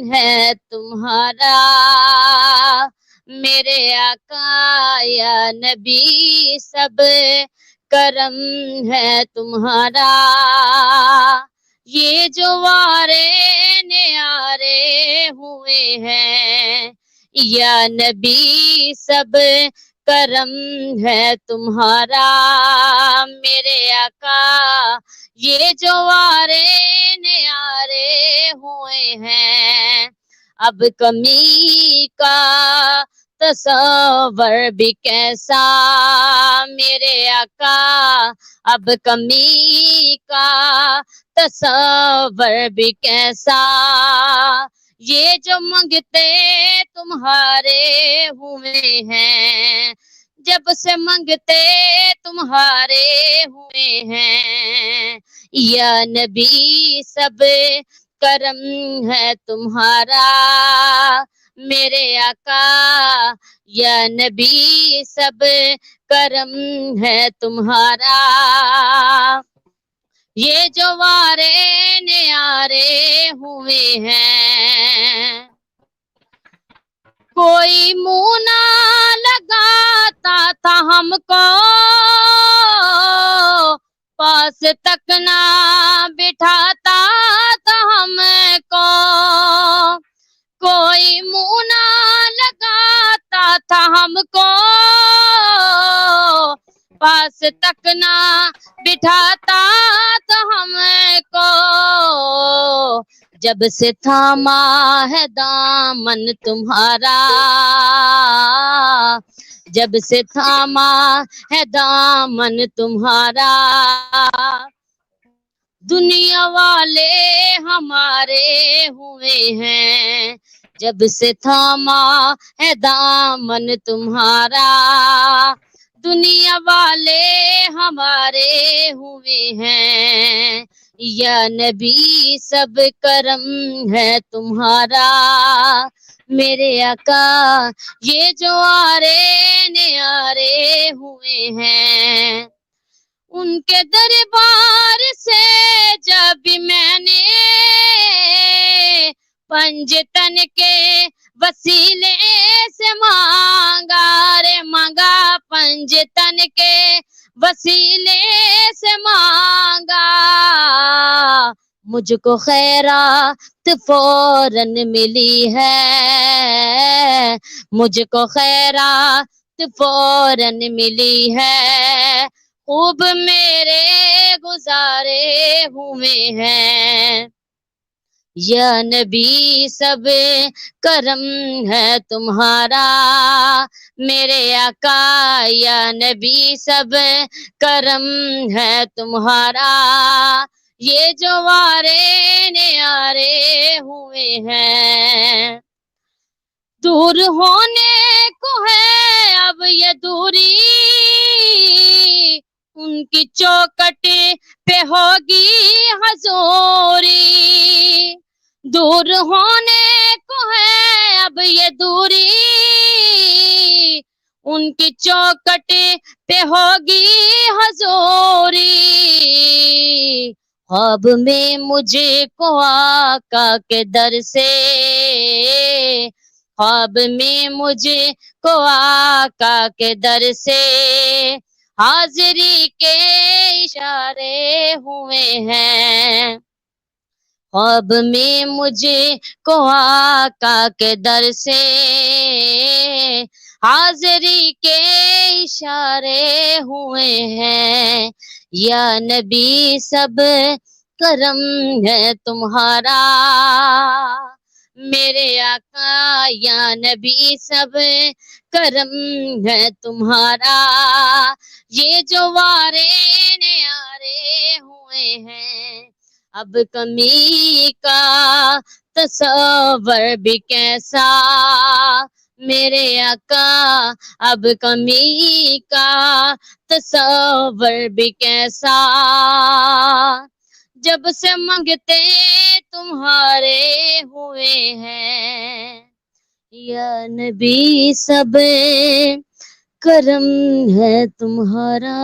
है तुम्हारा मेरे आका या नबी, सब करम है तुम्हारा। ये जो वारे न्यारे हुए हैं या नबी, सब करम है तुम्हारा मेरे आका। ये जो वारे न्यारे हुए हैं, अब कमी का तसव्वुर भी कैसा मेरे आका, अब कमी का तसव्वुर भी कैसा। ये जो मंगते तुम्हारे हुए हैं, जब से मंगते तुम्हारे हुए हैं या नबी, सब करम है तुम्हारा मेरे आका या नबी, सब करम है तुम्हारा। ये जो वारे न्यारे हुए हैं, कोई मुंह ना लगाता था हमको, पास तक ना बिठाता था हमको। कोई मुंह ना लगाता था हमको, पास तक ना बिठाता था हमको। जब से थामा है दामन तुम्हारा, जब से थामा है दामन तुम्हारा, दुनिया वाले हमारे हुए हैं। जब से थामा है दामन तुम्हारा, दुनिया वाले हमारे हुए हैं या नबी, सब करम है तुम्हारा मेरे आका। ये जो आरे न्यारे हुए हैं, उनके दरबार से जब मैंने पंजतन के वसीले से मांगा रे मांगा, पंजतन के वसीले से मांगा। मुझको खैरात फौरन मिली है, मुझको खैरात फौरन मिली है। खूब मेरे गुजारे हुए हैं या नबी, सब करम है तुम्हारा मेरे आका या नबी, सब करम है तुम्हारा। ये जो वारे न्यारे हुए हैं, दूर होने को है अब ये दूरी, उनकी चौखट पे होगी हजूरी। दूर होने को है अब ये दूरी, उनकी चौखट पे होगी हजूरी। ख्वाब में मुझे को आका के दर से, ख्वाब में मुझे को आका के दर से हाजिरी के इशारे हुए हैं। ख्वाब में मुझे को आका के दर से हाजिरी के इशारे हुए हैं या नबी, सब करम है तुम्हारा मेरे आका या नबी, सब करम है तुम्हारा। ये जो वारे न्यारे हुए हैं, अब कमी का तसव्वुर भी कैसा मेरे आका, अब कमी का तसव्वुर भी कैसा। जब से मंगते तुम्हारे हुए हैं या नबी, सब करम है तुम्हारा।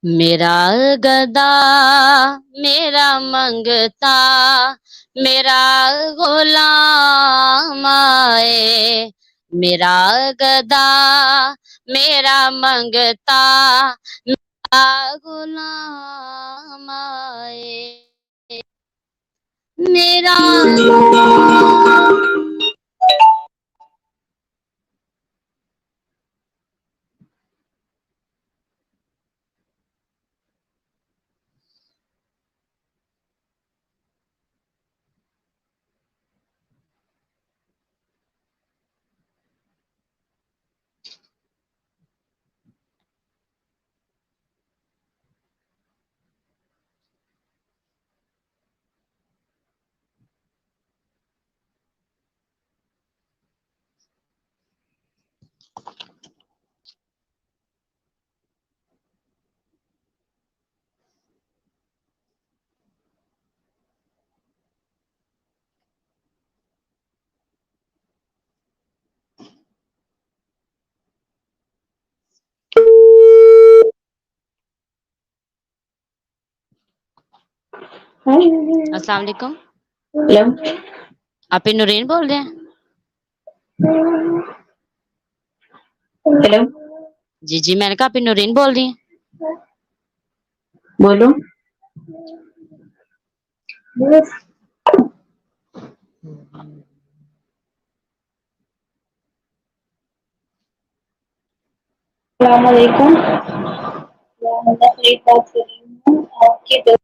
मेरा गदा मेरा मंगता मेरा गुलाम आए, मेरा गदा मेरा मंगता मेरा गुलाम आए, मेरा अस्सलाम वालेकुम। हेलो। आप नूरीन बोल रहे हैं? हेलो। जी जी, मैंने कहा आप नूरीन बोल रही हैं? बोलो। अस्सलाम वालेकुम। मैं फरीद बात कर रही हूँ आपके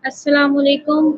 अस्सलाम वालेकुम।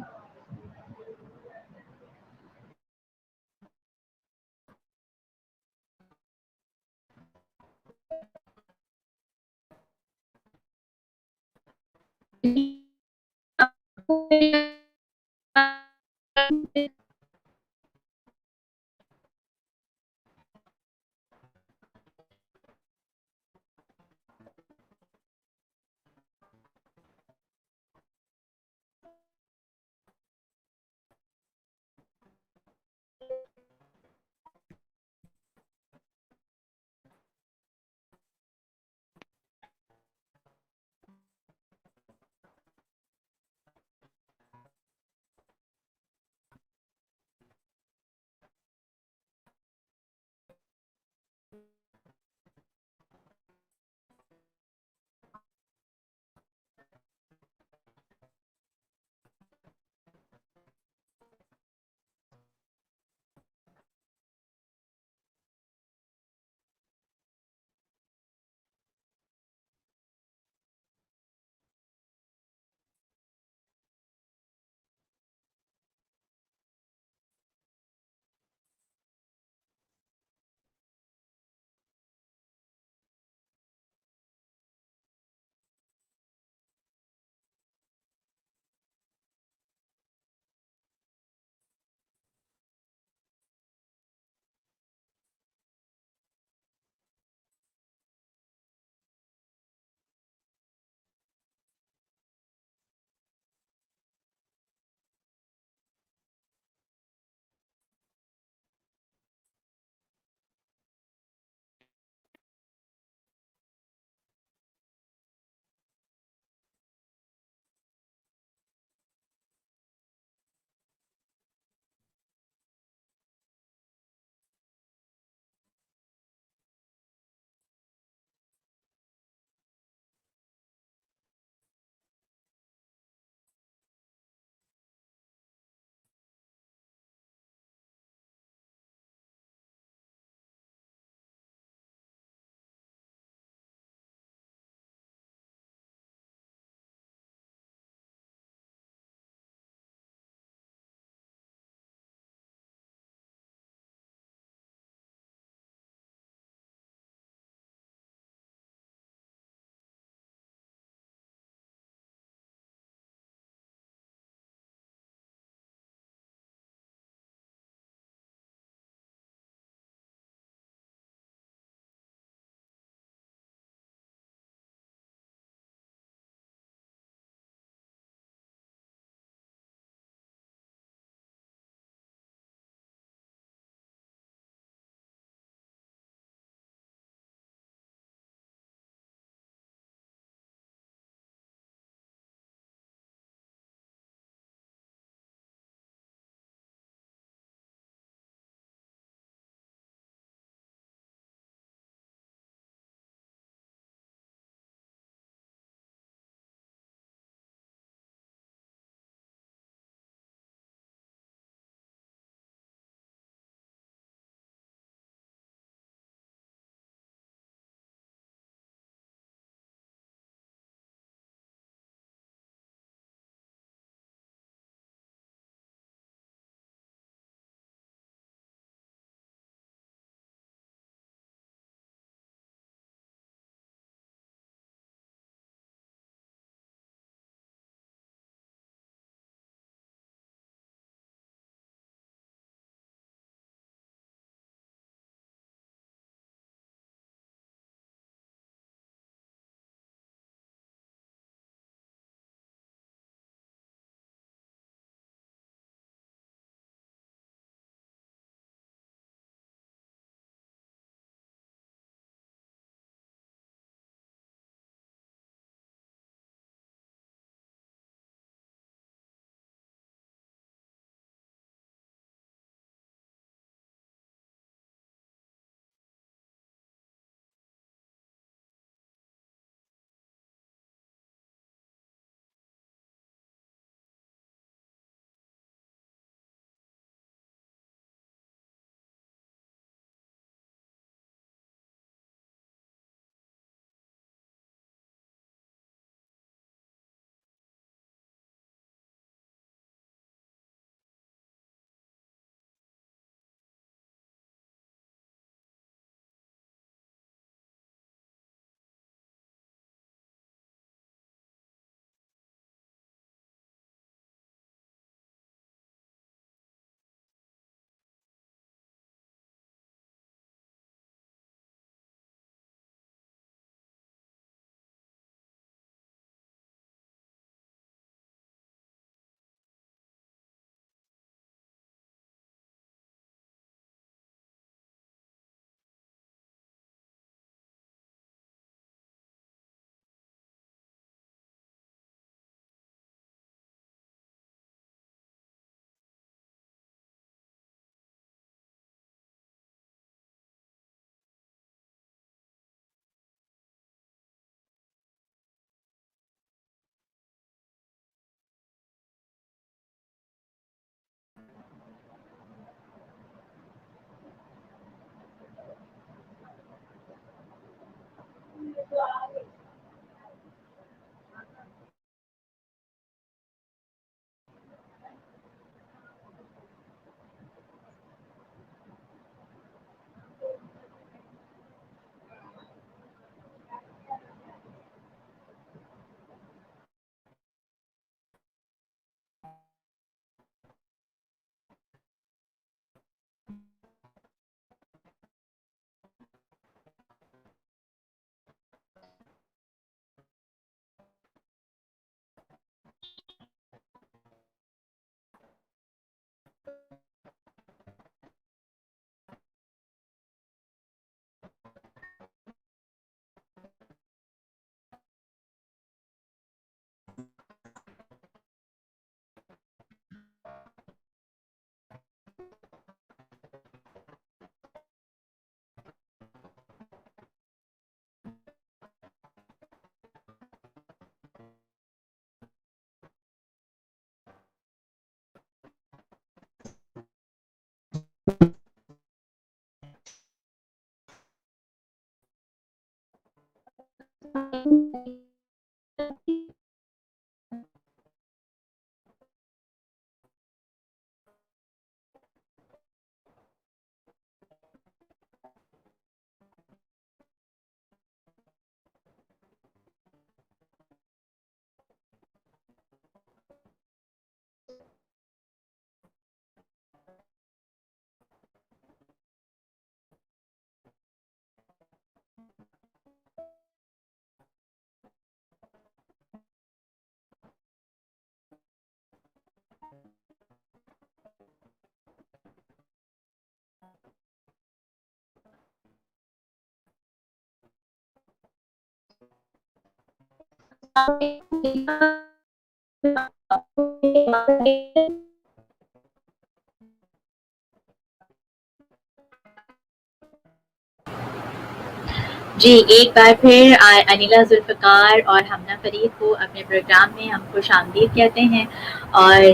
जी, एक बार फिर अनिला ज़ुल्फ़िकार और हमना फ़रीद को अपने प्रोग्राम में हम खुशामदीद कहते हैं। और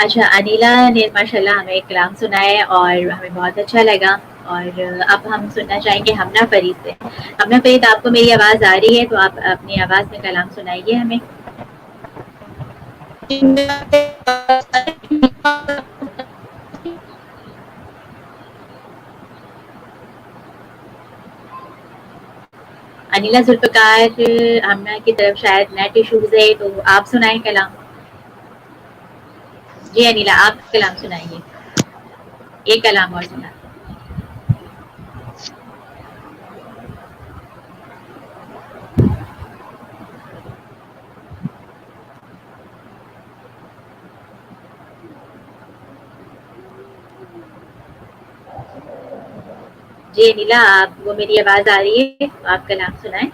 अच्छा, अनिला ने माशाल्लाह हमें एक कलाम सुनाया और हमें बहुत अच्छा लगा। और अब हम सुनना चाहेंगे हमना फ़रीद से। हमना फ़रीद, आपको मेरी आवाज़ आ रही है तो आप अपनी आवाज़ में कलाम सुनाइए हमें। अनिला ज़ुल्फ़िकार, हमना की तरफ शायद नेट इश्यूज़ है तो आप सुनाएँ कलाम। जी अनिला, आप कलाम सुनाइए। एक कलाम और सुना। जी अनिला, आपको मेरी आवाज़ आ रही है तो आप कलाम सुनाएँ।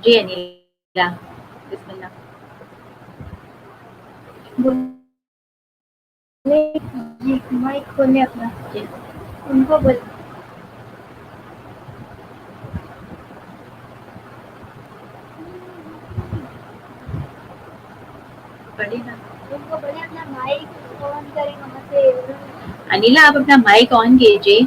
जी अनिला, बिस्मिल्लाह। जी, माइक खोलें अपना। जी। उनको बोल पढ़िए ना। उनको बोले अपना माइक ऑन करें वहाँ से। अनिला, आप अपना माइक ऑन कीजिए।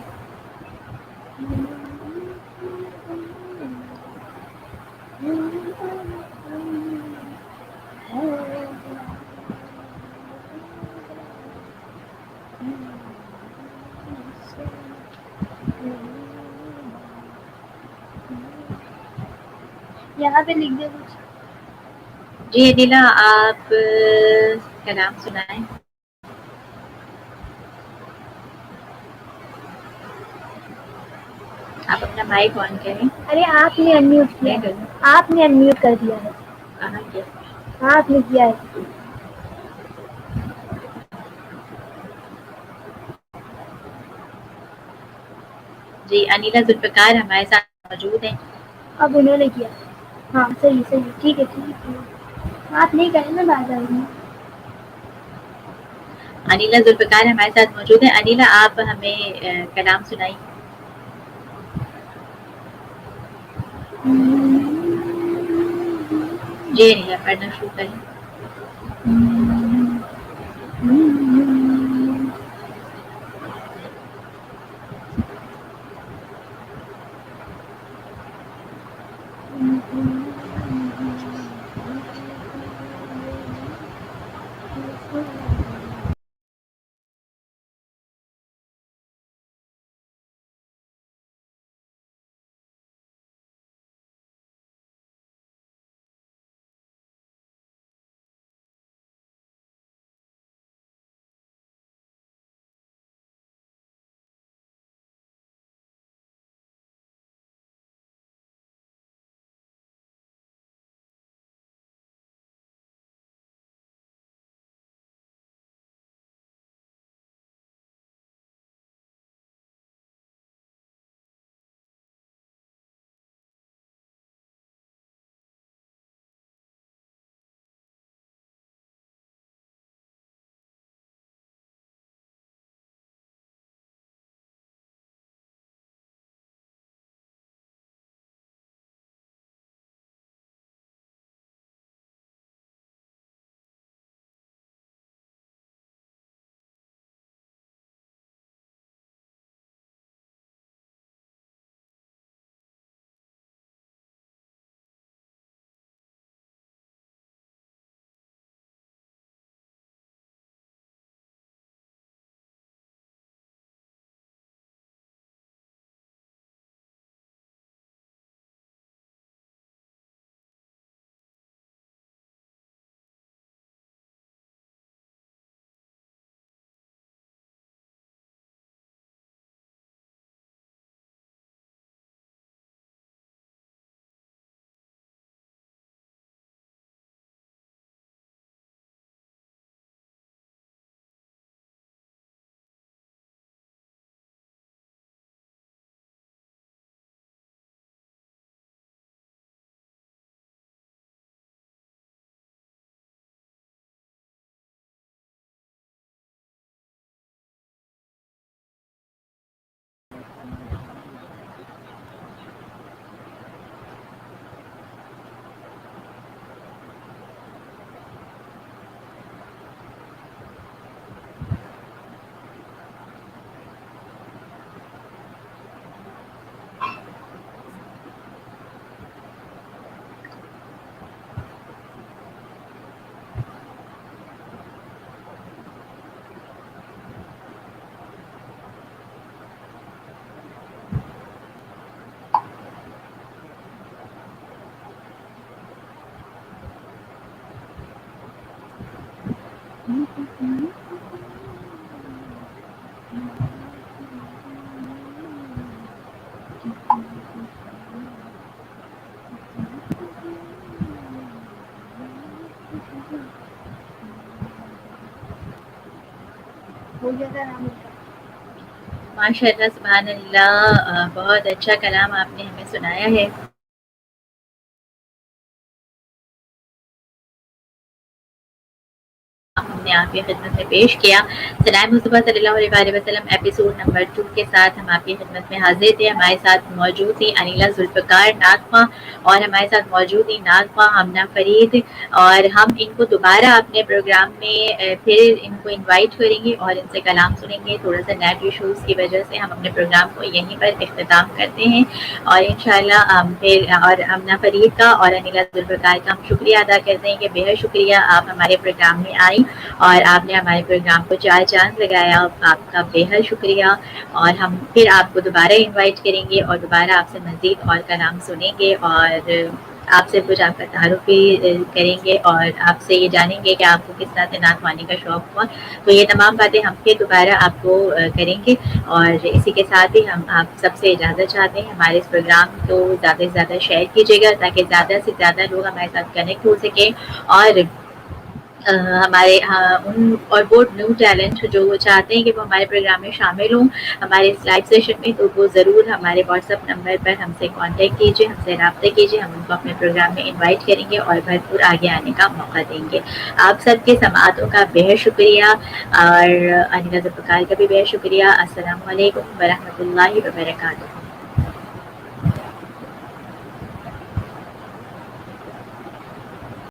यहाँ पे लिख दे कुछ। जी अनिला, आप कलाम सुनाएँ। आप अपना माइक ऑन करें। अरे आपने अनम्यूट किया मैं है। करूँ? आपने अनम्यूट कर दिया है। कहाँ किया? हाँ, आपने किया है। जी, अनिला ज़ुल्फ़िकार हमारे साथ मौजूद हैं। अब उन्होंने किया। हाँ, सही सही, ठीक है ठीक है। आप नहीं करें ना बार-बार में। अनिला ज़ुल्फ़िकार हमारे साथ मौजूद हैं। अनिला, आप हमें कलाम सुनाइए। जी अनिला, पढ़ना शुरू करें। हो गया था नाम उनका। माशाअल्लाह सुभान अल्लाह, बहुत अच्छा कलाम आपने हमें सुनाया है। हमने आपकी खिदमत में पेश किया। सलाम मुस्तफ़ा सल्लल्लाहु अलैहि वसल्लम एपिसोड नंबर 2 के साथ हम आपकी खिदमत में हाजिर थे। हमारे साथ मौजूद थी अनिला जुल्फ़िकार नागमा और हमारे साथ मौजूद थी नागमा हमना फरीद, और हम इनको दोबारा अपने प्रोग्राम में फिर इनको इनवाइट करेंगे और इनसे कलाम सुनेंगे। थोड़ा सा नेट इशूज़ की वजह से हम अपने प्रोग्राम को यहीं पर इख्तिताम करते हैं, और इंशाल्लाह हम फिर और हमना फरीद का और अनिला जुल्फ़िकार का हम शुक्रिया अदा करते हैं कि बेहद शुक्रिया आप हमारे प्रोग्राम में आई और आपने हमारे प्रोग्राम को 4 चाँद लगाया। आपका बेहद शुक्रिया, और हम फिर आपको दोबारा इनवाइट करेंगे और दोबारा आपसे मज़ीद और कलाम सुनेंगे और आपसे कुछ आपका तारुफ भी करेंगे और आपसे ये जानेंगे कि आपको किस तरह से नात वानी का शौक़ हुआ। तो ये तमाम बातें हम फिर दोबारा आपको करेंगे, और इसी के साथ ही हम आप सबसे इजाज़त चाहते हैं। हमारे इस प्रोग्राम को ज़्यादा से ज़्यादा शेयर कीजिएगा ताकि ज़्यादा से ज़्यादा लोग हमारे साथ कनेक्ट हो सकें, और हमारे उन और वो न्यू टैलेंट जो चाहते हैं कि वो हमारे प्रोग्राम में शामिल हों हमारे इस लाइव सेशन में, तो वो ज़रूर हमारे व्हाट्सएप नंबर पर हमसे कांटेक्ट कीजिए, हमसे रब्ता कीजिए। हम उनको अपने प्रोग्राम में इनवाइट करेंगे और भरपूर आगे आने का मौका देंगे। आप सबके समातों का बेहद शुक्रिया, और अनिला जुल्फ़िकार का भी बेहद शुक्रिया। अस्सलामु अलैकुम व रहमतुल्लाहि व बरकातुहू।